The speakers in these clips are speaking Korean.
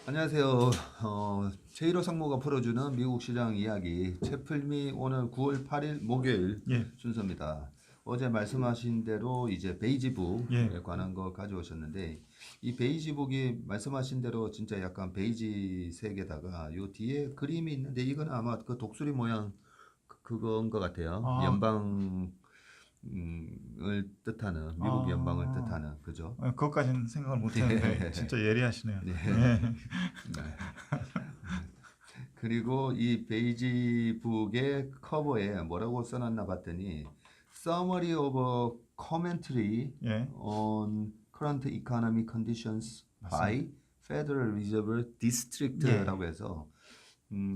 안녕하세요. 제1호 상무가 풀어주는 미국 시장 이야기 채플미 오늘 9월 8일 목요일 예, 순서입니다. 어제 말씀하신 대로 이제 베이지북에 예, 관한 거 가져오셨는데 이 베이지북이 말씀하신 대로 진짜 약간 베이지 색에다가 요 뒤에 그림이 있는데 이건 아마 그 독수리 모양 그건 것 같아요. 아, 연방을 뜻하는 미국 연방을 아, 뜻하는 그죠? 그것까지는 생각을 못했는데 진짜 예리하시네요. 네. 예, 네. 그리고 이 베이지북의 커버에 뭐라고 써놨나 봤더니 Summary of a Commentary 예, on Current Economic Conditions 맞습니다. by Federal Reserve 예, District라고 해서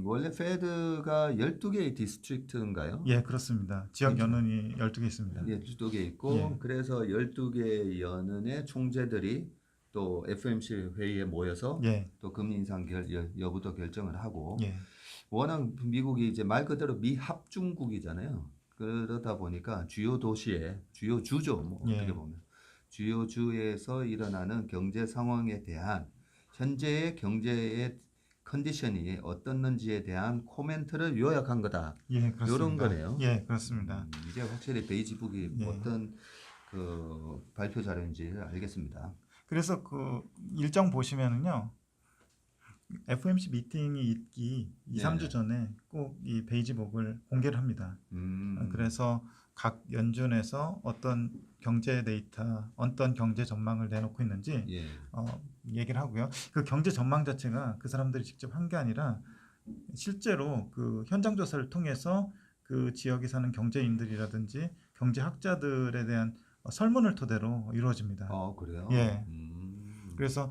원래 페드가 12개의 디스트릭트인가요? 예, 그렇습니다. 지역 그죠? 연원이 12개 있습니다. 12개 있고 예, 그래서 12개 연은의 총재들이 또 FOMC 회의에 모여서 예, 또 금리 인상 여부도 결정을 하고 예, 워낙 미국이 이제 말 그대로 미합중국이잖아요. 그러다 보니까 주요 도시에 주요 주죠. 뭐 어떻게 예, 보면 주요 주에서 일어나는 경제 상황에 대한 현재의 경제의 컨디션이 어떻는지에 대한 코멘트를 요약한 거다. 예, 요런 그렇습니다. 거네요. 예, 그렇습니다. 이제 확실히 베이지북이 예. 어떤 그 발표 자료인지 알겠습니다. 그래서 그 일정 보시면은요, FOMC 미팅이 있기 2, 네네. 3주 전에 꼭 이 베이지복을 공개를 합니다. 음, 그래서 각 연준에서 어떤 경제 데이터, 어떤 경제 전망을 내놓고 있는지 예. 어, 얘기를 하고요. 그 경제 전망 자체가 그 사람들이 직접 한 게 아니라 실제로 그 현장 조사를 통해서 그 지역에 사는 경제인들이라든지 경제학자들에 대한 설문을 토대로 이루어집니다. 그래요? 예. 그래서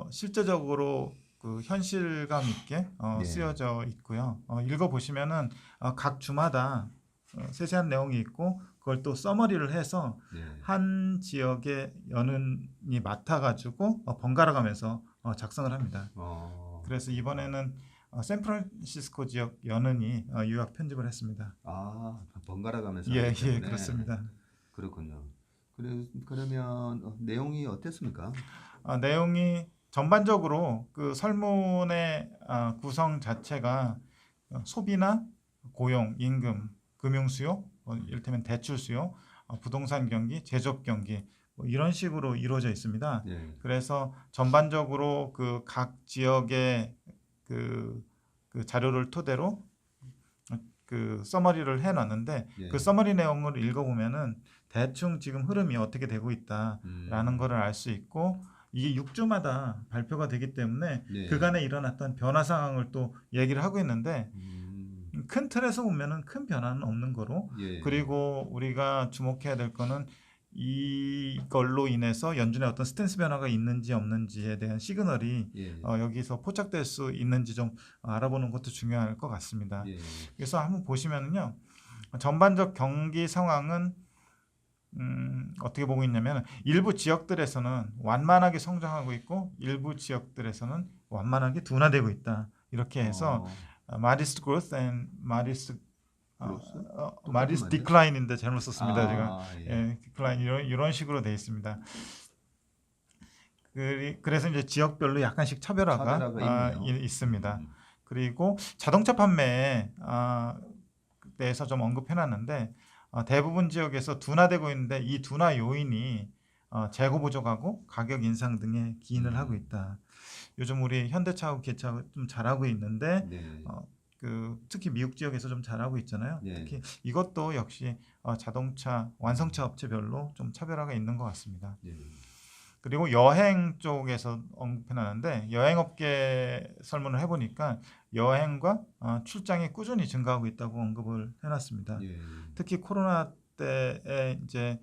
실제적으로 그 현실감 있게 예. 쓰여져 있고요. 읽어 보시면은 각 주마다 세세한 내용이 있고 그걸 또 서머리를 해서 예. 한 지역의 연은이 맡아가지고 번갈아 가면서 작성을 합니다. 그래서 이번에는 샌프란시스코 지역 연은이 요약 편집을 했습니다. 번갈아 가면서 예, 하기 예, 때문에 그렇습니다. 그렇군요. 그러면 내용이 어땠습니까? 내용이 전반적으로 그 설문의 구성 자체가 소비나 고용, 임금, 금융 수요, 이를테면 대출 수요, 부동산 경기, 제조업 경기 뭐 이런 식으로 이루어져 있습니다. 예. 그래서 전반적으로 그 각 지역의 그, 그 자료를 토대로 그 서머리를 해놨는데 예. 그 서머리 내용을 읽어보면은 대충 지금 흐름이 어떻게 되고 있다라는 음. 거를 알 수 있고 이게 6주마다 발표가 되기 때문에 예. 그간에 일어났던 변화 상황을 또 얘기를 하고 있는데 음. 큰 틀에서 보면은 큰 변화는 없는 거로 예. 그리고 우리가 주목해야 될 거는 이걸로 인해서 연준의 어떤 스탠스 변화가 있는지 없는지에 대한 시그널이 예. 여기서 포착될 수 있는지 좀 알아보는 것도 중요할 것 같습니다. 예. 그래서 한번 보시면은요 전반적 경기 상황은 어떻게 보고 있냐면 일부 지역들에서는 완만하게 성장하고 있고 일부 지역들에서는 완만하게 둔화되고 있다. 이렇게 해서 어. modest growth and 그로스? 똑같은 modest 말이에요? decline인데 잘못 썼습니다. 제가 예. 예, decline 이런 식으로 되어 있습니다. 그래서 이제 지역별로 약간씩 차별화가 차별화가 있네요. 있습니다. 그리고 자동차 판매에 대해서 좀 언급해놨는데 대부분 지역에서 둔화되고 있는데 이 둔화 요인이 재고 부족하고 가격 인상 등에 기인을 하고 있다. 요즘 우리 현대차하고 기아차가 좀 잘하고 있는데 네. 특히 미국 지역에서 좀 잘하고 있잖아요. 예. 특히 이것도 역시 자동차 완성차 업체별로 좀 차별화가 있는 것 같습니다. 예. 그리고 여행 쪽에서 언급해놨는데 여행업계 설문을 해보니까 여행과 출장이 꾸준히 증가하고 있다고 언급을 해놨습니다. 예. 특히 코로나 때에 이제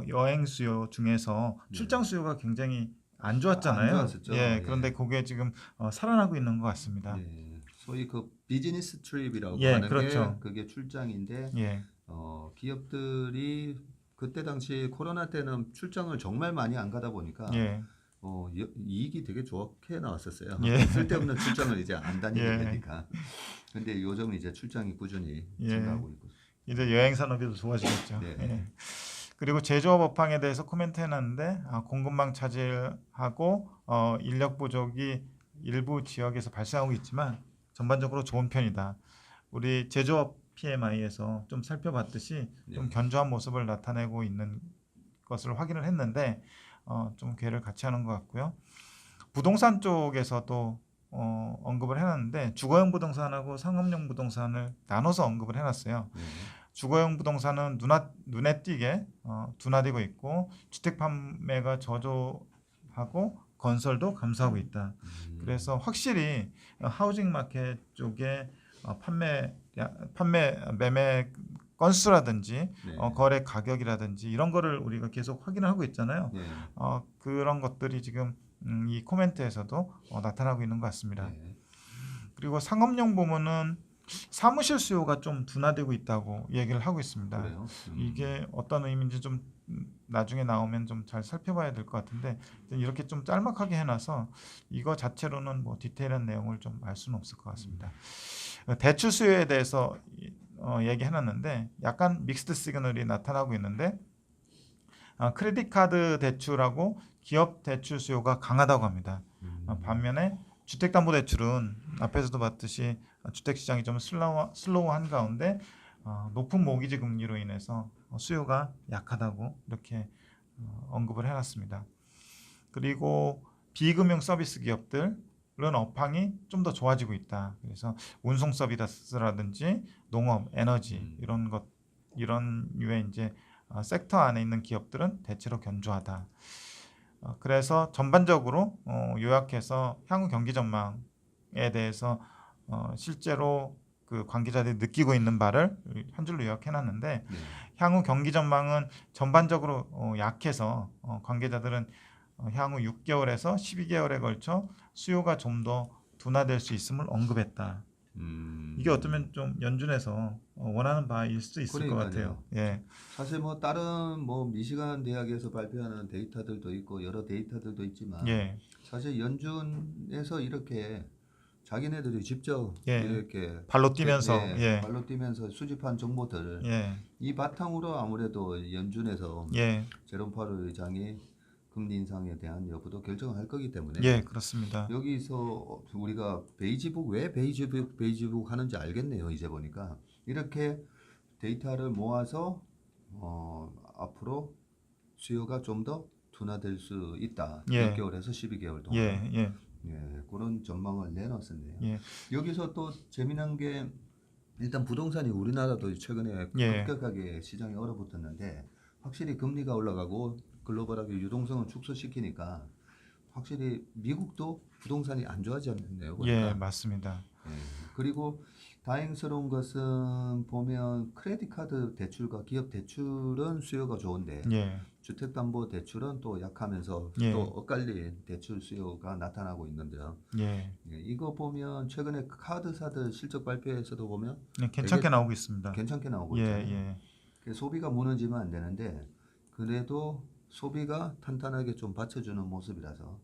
여행 수요 중에서 네. 출장 수요가 굉장히 안 안 좋았잖아요. 좋았었죠. 예, 그런데 그게 지금 살아나고 있는 것 같습니다. 예. 소위 그 비즈니스 트립이라고 예, 하는 게 그렇죠. 그게 출장인데 예, 기업들이 그때 당시 코로나 때는 출장을 정말 많이 안 가다 보니까 예, 이익이 되게 좋게 나왔었어요. 예, 쓸데없는 출장을 이제 안 다니게 예, 되니까. 근데 요즘 이제 출장이 꾸준히 예. 증가하고 있고. 이제 여행 산업이 더 좋아지겠죠. 네. 예. 그리고 제조업 업황에 대해서 코멘트 해놨는데 공급망 차질하고 인력 부족이 일부 지역에서 발생하고 있지만 전반적으로 좋은 편이다. 우리 제조업 PMI에서 좀 살펴봤듯이 좀 네. 견조한 모습을 나타내고 있는 것을 확인을 했는데 좀 궤를 같이 하는 것 같고요. 부동산 쪽에서도 언급을 해놨는데 주거용 부동산하고 상업용 부동산을 나눠서 언급을 해놨어요. 네. 주거용 부동산은 눈에 띄게 둔화되고 있고 주택 판매가 저조하고 건설도 감소하고 있다. 그래서 확실히 하우징 마켓 쪽에 매매 건수라든지 네. 거래 가격이라든지 이런 거를 우리가 계속 확인을 하고 있잖아요. 네. 그런 것들이 지금 이 코멘트에서도 나타나고 있는 것 같습니다. 네. 그리고 상업용 부문은 사무실 수요가 좀 둔화되고 있다고 얘기를 하고 있습니다. 그래요. 이게 어떤 의미인지 좀 나중에 나오면 좀 잘 살펴봐야 될 것 같은데 이렇게 좀 짤막하게 해놔서 이거 자체로는 뭐 디테일한 내용을 좀 알 수는 없을 것 같습니다. 대출 수요에 대해서 얘기해놨는데 약간 믹스드 시그널이 나타나고 있는데 크레딧 카드 대출하고 기업 대출 수요가 강하다고 합니다. 반면에 주택담보대출은 앞에서도 봤듯이 주택 시장이 좀 슬로우한 가운데 높은 모기지 금리로 인해서 수요가 약하다고 이렇게 언급을 해놨습니다. 그리고 비금융 서비스 기업들은 업황이 좀 더 좋아지고 있다. 그래서 운송 서비스라든지 농업, 에너지 이런 류의 이제 섹터 안에 있는 기업들은 대체로 견조하다. 그래서 전반적으로 요약해서 향후 경기 전망에 대해서 실제로 그 관계자들이 느끼고 있는 바를 한 줄로 요약해놨는데 네. 향후 경기 전망은 전반적으로 약해서 관계자들은 향후 6개월에서 12개월에 걸쳐 수요가 좀 더 둔화될 수 있음을 언급했다. 이게 어쩌면 좀 연준에서 원하는 바일 수 있을 것 같아요. 예. 사실 뭐 다른 뭐 미시간 대학에서 발표하는 데이터들도 있고 여러 데이터들도 있지만 예. 사실 연준에서 이렇게 자기네들이 직접 예. 이렇게 발로 뛰면서 예. 발로 뛰면서 수집한 정보들 예. 이 바탕으로 아무래도 연준에서 예. 제롬 파월 의장이 금리 인상에 대한 여부도 결정할 거기 때문에 예, 그렇습니다. 여기서 우리가 베이지북 왜 베이지북 하는지 알겠네요. 이제 보니까 이렇게 데이터를 모아서 앞으로 수요가 좀 더 둔화될 수 있다. 예. 6개월에서 12개월 동안. 예. 예. 예, 그런 전망을 내놨었네요. 예. 여기서 또 재미난 게 일단 부동산이 우리나라도 최근에 예. 급격하게 시장이 얼어붙었는데 확실히 금리가 올라가고 글로벌하게 유동성을 축소시키니까 확실히 미국도 부동산이 안 좋아졌네요. 보니까. 예, 맞습니다. 예. 그리고 다행스러운 것은 보면 크레딧 카드 대출과 기업 대출은 수요가 좋은데 예. 주택담보대출은 또 약하면서 예. 또 엇갈린 대출 수요가 나타나고 있는데요. 예. 예, 이거 보면 최근에 카드사들 실적 발표에서도 보면 네, 괜찮게 되게 나오고 있습니다. 괜찮게 나오고 예. 있잖아요. 예. 그래서 소비가 무너지면 안 되는데 그래도 소비가 탄탄하게 좀 받쳐주는 모습이라서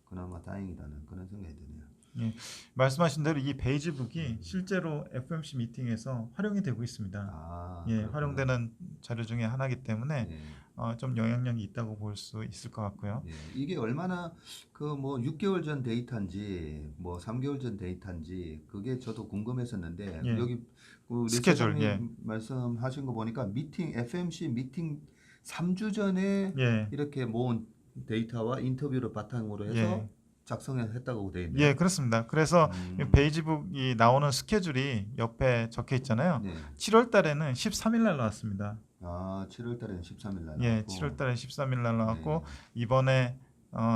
그나마 다행이라는 그런 생각이 드네요. 예. 말씀하신 대로 이 베이지북이 실제로 FOMC 미팅에서 활용이 되고 있습니다. 예, 그렇구나. 활용되는 자료 중에 하나이기 때문에 예, 좀 영향력이 있다고 볼 수 있을 것 같고요. 예. 이게 얼마나 그 뭐 6개월 전 데이터인지 뭐 3개월 전 데이터인지 그게 저도 궁금했었는데 예. 여기 그 스케줄, 리사장님 예. 말씀하신 거 보니까 FMC 미팅 3주 전에 예. 이렇게 모은 데이터와 인터뷰를 바탕으로 해서 예. 작성했다고 되어 있네요. 예, 그렇습니다. 그래서 음. 베이지북이 나오는 스케줄이 옆에 적혀 있잖아요. 네. 7월 달에는 13일 날 나왔습니다. 7월 달에는 13일 날 예, 나왔고. 7월 달에 13일 날 나왔고 네. 이번에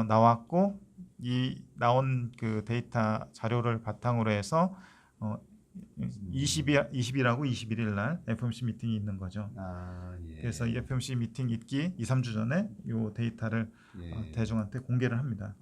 나왔고 이 나온 그 데이터 자료를 바탕으로 해서 20일하고 21일 날 FOMC 미팅이 있는 거죠. 예. 그래서 이 FOMC 미팅 있기 2, 3주 전에 이 데이터를 예. 대중한테 공개를 합니다.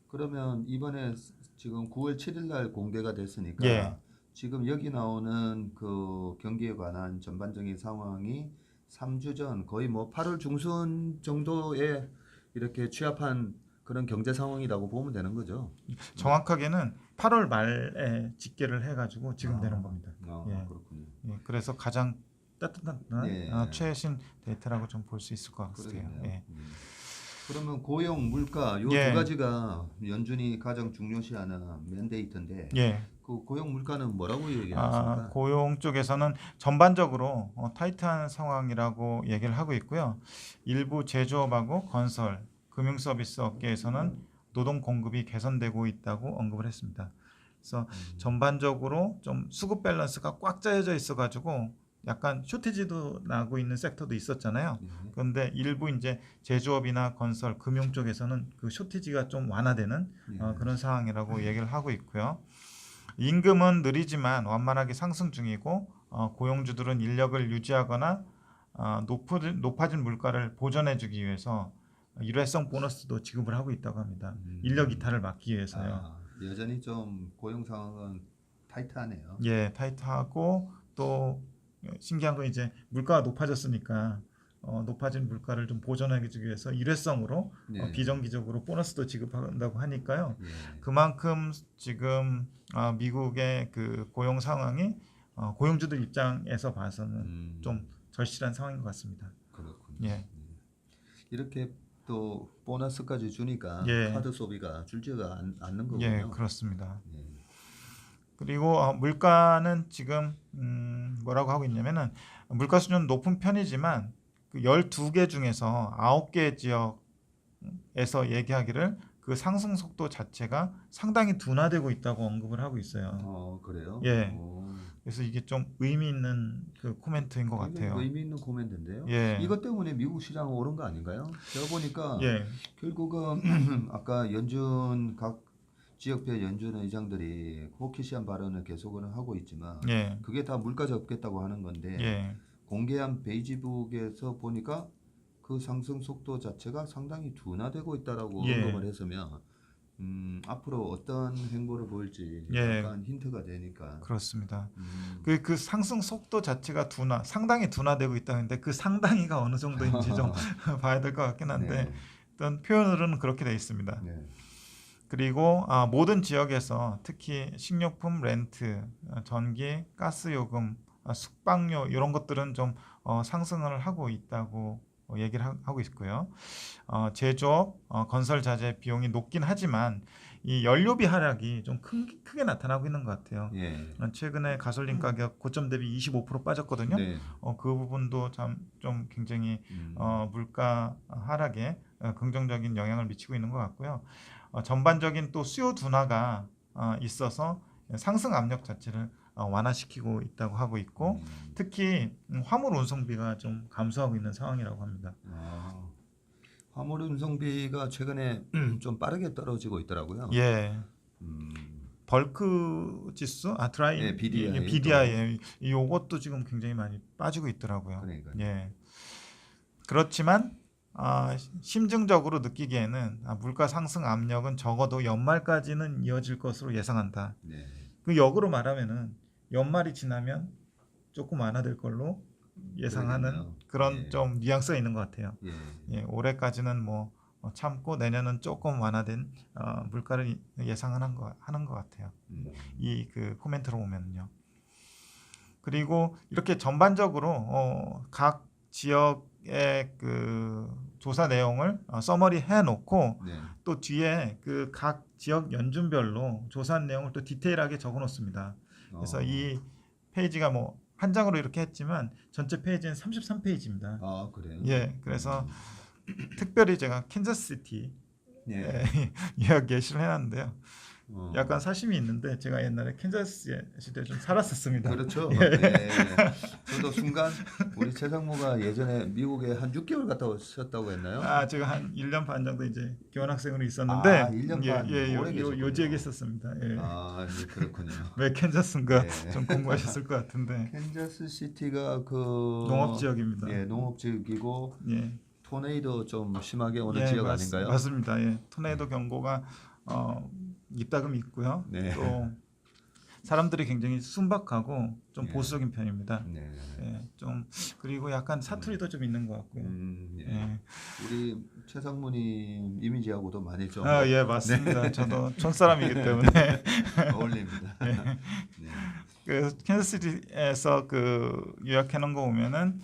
그러면 이번에 지금 9월 7일 날 공개가 됐으니까 예. 지금 여기 나오는 그 경기에 관한 전반적인 상황이 3주 전 거의 뭐 8월 중순 정도에 이렇게 취합한 그런 경제 상황이라고 보면 되는 거죠. 정확하게는 8월 말에 집계를 해가지고 지금 되는 겁니다. 예. 그렇군요. 예, 그래서 가장 따뜻한 예. 최신 데이터라고 좀 볼 수 있을 것 같아요. 그러겠네요. 예. 그러면 고용, 물가 요 두 예. 가지가 연준이 가장 중요시하는 맨데이트인데 예. 그 고용 물가는 뭐라고 얘기를 아, 하십니까? 고용 쪽에서는 전반적으로 타이트한 상황이라고 얘기를 하고 있고요. 일부 제조업하고 건설, 금융 서비스 업계에서는 노동 공급이 개선되고 있다고 언급을 했습니다. 그래서 전반적으로 좀 수급 밸런스가 꽉 짜여져 있어가지고 약간 쇼티지도 나고 있는 섹터도 있었잖아요. 예. 그런데 일부 이제 제조업이나 건설, 금융 쪽에서는 그 쇼티지가 좀 완화되는 예. 그런 상황이라고 얘기를 하고 있고요. 임금은 느리지만 완만하게 상승 중이고 고용주들은 인력을 유지하거나 높아진 물가를 보전해주기 위해서 일회성 보너스도 지급을 하고 있다고 합니다. 인력 이탈을 막기 위해서요. 아, 여전히 좀 고용 상황은 타이트하네요. 예, 타이트하고 또 신기한 건 이제 물가가 높아졌으니까 높아진 물가를 좀 보전해주기 위해서 일회성으로 예. 비정기적으로 보너스도 지급한다고 하니까요. 예. 그만큼 지금 미국의 그 고용 상황이 고용주들 입장에서 봐서는 좀 절실한 상황인 것 같습니다. 그렇군요. 예. 이렇게 또 보너스까지 주니까 예. 카드 소비가 줄지가 않는 거군요. 예, 그렇습니다. 예. 그리고 물가는 지금 뭐라고 하고 있냐면은 물가 수준은 높은 편이지만 그 12개 중에서 9개 지역에서 얘기하기를 그 상승 속도 자체가 상당히 둔화되고 있다고 언급을 하고 있어요. 그래요? 예. 오. 그래서 이게 좀 의미 있는 그 코멘트인 것 굉장히 같아요. 의미 있는 코멘트인데요. 예. 이것 때문에 미국 시장 오른 거 아닌가요? 제가 보니까 예. 결국은 아까 연준 각 지역별 연준 의장들이 호키시한 발언을 계속을 하고 있지만 예. 그게 다 물가 잡겠다고 하는 건데 예. 공개한 베이지북에서 보니까 그 상승 속도 자체가 상당히 둔화되고 있다라고 예. 언급을 했으면 앞으로 어떤 행보를 보일지 예. 약간 힌트가 되니까 그렇습니다. 음, 그 상승 속도 자체가 상당히 둔화되고 있다는데 그 상당히가 어느 정도인지 좀 봐야 될 것 같긴 한데 네, 일단 표현으로는 그렇게 돼 있습니다. 네. 그리고 모든 지역에서 특히 식료품 렌트, 전기, 가스 요금, 숙박료 이런 것들은 좀 상승을 하고 있다고 얘기를 하고 있고요. 제조업, 건설 자재 비용이 높긴 하지만 이 연료비 하락이 좀 크게 나타나고 있는 것 같아요. 예. 최근에 가솔린 가격 고점 대비 25% 빠졌거든요. 네. 그 부분도 좀 굉장히 물가 하락에 긍정적인 영향을 미치고 있는 것 같고요. 전반적인 또 수요 둔화가 있어서 상승 압력 자체를 완화시키고 있다고 하고 있고 특히 화물 운송비가 좀 감소하고 있는 상황이라고 합니다. 화물 운송비가 최근에 좀 빠르게 떨어지고 있더라고요. 예. 음, 벌크 지수, 드라이, 예, BDI BDI 이것도 지금 굉장히 많이 빠지고 있더라고요. 그러니까요. 예. 그렇지만 심증적으로 느끼기에는 물가 상승 압력은 적어도 연말까지는 이어질 것으로 예상한다. 네. 그 역으로 말하면은 연말이 지나면 조금 완화될 걸로 예상하는 그러겠네요. 그런 예. 좀 뉘앙스가 있는 것 같아요. 예. 예, 올해까지는 뭐 참고 내년은 조금 완화된 물가를 예상하는 것 같아요. 이 그 코멘트로 보면요. 그리고 이렇게 전반적으로 각 지역의 그 조사 내용을 서머리 해놓고 네. 또 뒤에 그 각 지역 연준별로 조사한 내용을 또 디테일하게 적어놓습니다. 그래서 이 페이지가 뭐 한 장으로 이렇게 했지만 전체 페이지는 33페이지입니다. 그래요? 예, 그래서 특별히 제가 캔자스시티 네. 예약 예시를 해놨는데요. 어. 약간 사심이 있는데 제가 옛날에 캔자스 시대에 좀 살았었습니다. 그렇죠. 예. 네. 저도 순간 우리 최상무가 예전에 미국에 한 6개월 갔다 오셨다고 했나요? 제가 한 1년 반 정도 이제 교환학생으로 있었는데 1년 반 오래 계셨군요. 요 지역에 있었습니다. 예. 예, 그렇군요. 왜 캔자스인가 네. 좀 공부하셨을 것 같은데 캔자스 시티가 그 농업 지역입니다. 예, 농업 지역이고 예. 토네이도 좀 심하게 오는 예, 지역 아닌가요? 맞습니다. 예. 토네이도 경보가 이따금 있고요. 네. 또 사람들이 굉장히 순박하고 좀 예. 보수적인 편입니다. 네. 예, 좀 그리고 약간 사투리도 좀 있는 것 같고요. 예. 예. 우리 최상무님 이미지하고도 많이 좀 예, 맞습니다. 저도 촌사람이기 때문에 어울립니다. 네. 그 캔자스시티에서 그 요약해 놓은 거 보면은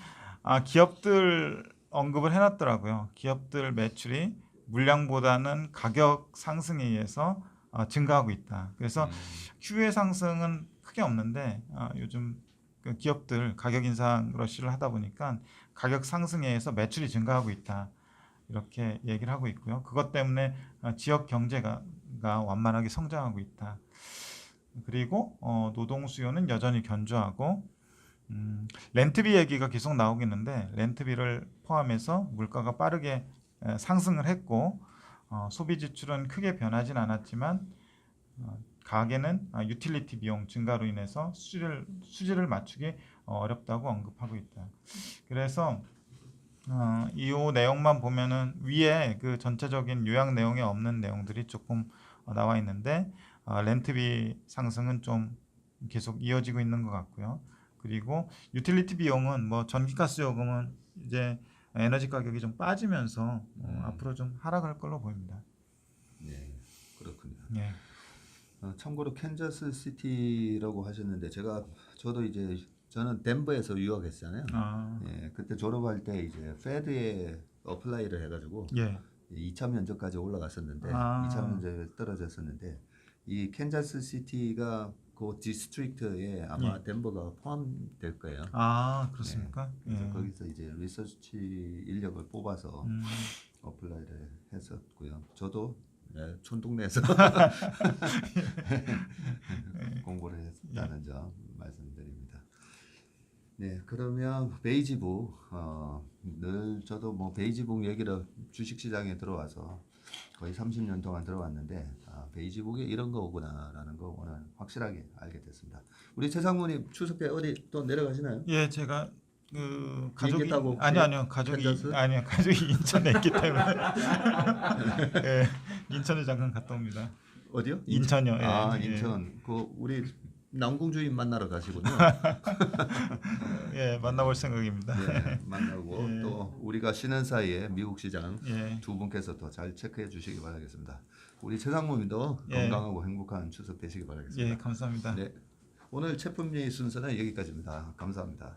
기업들 언급을 해놨더라고요. 기업들 매출이 물량보다는 가격 상승에 의해서 증가하고 있다. 그래서 휴의 상승은 크게 없는데 요즘 그 기업들 가격 인상 러시를 하다 보니까 가격 상승에 의해서 매출이 증가하고 있다. 이렇게 얘기를 하고 있고요. 그것 때문에 지역 경제가 완만하게 성장하고 있다. 그리고 노동 수요는 여전히 견조하고 렌트비 얘기가 계속 나오겠는데 렌트비를 포함해서 물가가 빠르게 상승을 했고 소비 지출은 크게 변하진 않았지만 가계는 유틸리티 비용 증가로 인해서 수지를 맞추기 어렵다고 언급하고 있다. 그래서 이 내용만 보면은 위에 그 전체적인 요약 내용에 없는 내용들이 조금 나와 있는데 렌트비 상승은 좀 계속 이어지고 있는 것 같고요. 그리고 유틸리티 비용은 뭐 전기가스 요금은 이제 에너지 가격이 좀 빠지면서 앞으로 좀 하락할 걸로 보입니다. 네, 그렇군요. 예. 참고로 캔자스 시티라고 하셨는데 저도 이제 저는 덴버에서 유학했잖아요. 예, 그때 졸업할 때 이제 페드에 어플라이를 해가지고 예. 2차 면접까지 올라갔었는데 2차 면접에 떨어졌었는데 이 캔자스 시티가 그 디스트릭트에 아마 덴버가 포함될 거예요. 그렇습니까? 그래서 거기서 이제 리서치 인력을 뽑아서 어플라이를 했었고요. 저도 촌동네에서 공부를 했다는 점 말씀드립니다. 네, 그러면 베이지북 늘 저도 뭐 베이지북 얘기를 주식시장에 들어와서 거의 30년 동안 들어왔는데 베이지북에 이런 거구나라는 거 오늘 확실하게 알게 됐습니다. 우리 최 장모님 추석 때 어디 또 내려가시나요? 예, 제가 그 가족이 타고 가족이 캔자스? 가족이 인천에 있기 때문에 예, 인천에 잠깐 갔다 옵니다. 어디요? 인천이요. 예, 인천. 그 우리 남궁 주인 만나러 가시군요. 예, 만나볼 생각입니다. 네, 만나고 또 우리가 쉬는 사이에 미국 시장 예. 두 분께서 더 잘 체크해 주시기 바라겠습니다. 우리 최 장모님도 건강하고 행복한 추석 되시기 바라겠습니다. 예, 감사합니다. 네, 오늘 채품리 순서는 여기까지입니다. 감사합니다.